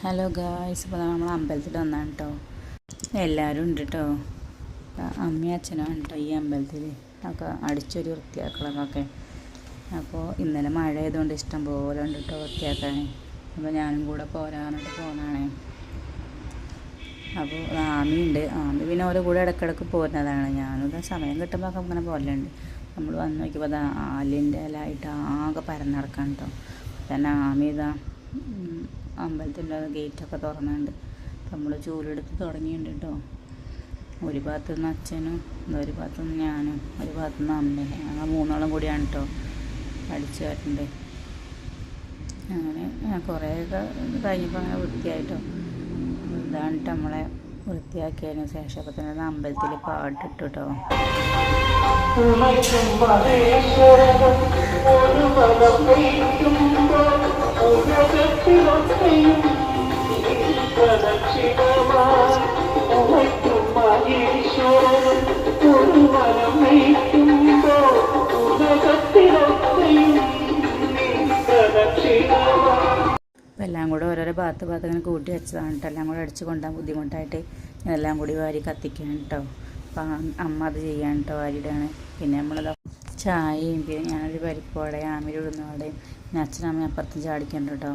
Hello guys, ഇപ്പോൾ നമ്മൾ അമ്പലത്തിൽ വന്നാണ് കേട്ടോ. എല്ലാവരും ഉണ്ട് കേട്ടോ. അമ്മയും അച്ഛനും ആണ് കേട്ടോ ഈ അമ്പലത്തിൽ ഒക്കെ അടിച്ചൊരു വൃത്തിയാക്കണമൊക്കെ. അപ്പോൾ ഇന്നലെ മഴ ആയതുകൊണ്ട് ഇഷ്ടം പോലെ ഉണ്ട് കേട്ടോ വൃത്തിയാക്കാൻ. അപ്പോൾ ഞാനും കൂടെ പോരാന്നിട്ട് പോന്നാണേ. അപ്പോൾ ആമിയുണ്ട്. ആമി പിന്നെ ഓരോ കൂടെ ഇടയ്ക്കിടയ്ക്ക് പോരുന്നതാണ്. ഞാനിവിടെ സമയം കിട്ടുമ്പോൾ ഒക്കെ ഇങ്ങനെ പോരലുണ്ട്. നമ്മൾ വന്ന് നോക്കിയപ്പോൾ അത് ആലിൻ്റെ ഇലയായിട്ട് ആകെ പരന്നിറക്കാൻ കേട്ടോ. പിന്നെ ആമി ഇതാ അമ്പലത്തിൻ്റെ ഗേറ്റൊക്കെ തുറന്നുണ്ട്. നമ്മൾ ചൂലെടുത്ത് തുടങ്ങിയിട്ടുണ്ട് കേട്ടോ. ഒരു ഭാഗത്തുനിന്ന് അച്ഛനും ഒരു ഭാഗത്തുനിന്ന് ഞാനും ഒരു ഭാഗത്തുനിന്ന് അമ്മയും ഞങ്ങൾ മൂന്നോളം കൂടിയാണ് കേട്ടോ അടിച്ചു വരുന്നുണ്ട്. അങ്ങനെ കുറേയൊക്കെ കഴിഞ്ഞപ്പോൾ അങ്ങനെ വൃത്തിയായിട്ടോ. ഇതാണ് നമ്മളെ വൃത്തിയാക്കിയതിന് ശേഷം അപ്പം തന്നെ അമ്പലത്തിൽ പാട്ടിട്ടു കേട്ടോ. അപ്പം എല്ലാം കൂടെ ഓരോരോ ഭാഗത്ത് ഇങ്ങനെ കൂട്ടി വെച്ചതാണ് കേട്ടോ. എല്ലാം കൂടെ അടിച്ച് കൊണ്ടുപോകാൻ ബുദ്ധിമുട്ടായിട്ട് എല്ലാം കൂടി വാരി കത്തിക്കാൻ കേട്ടോ. അപ്പം അമ്മ അത് ചെയ്യാൻ കേട്ടോ, വാരിയിടാണ്. പിന്നെ നമ്മളത് ചായയും പിന്നെ ഞാനൊരു പരിപ്പോടെ ആമിരി ഉഴുന്നോടെയും പിന്നെ അച്ഛനമ്മ അപ്പുറത്തും ചാടിക്കണ്ട കേട്ടോ.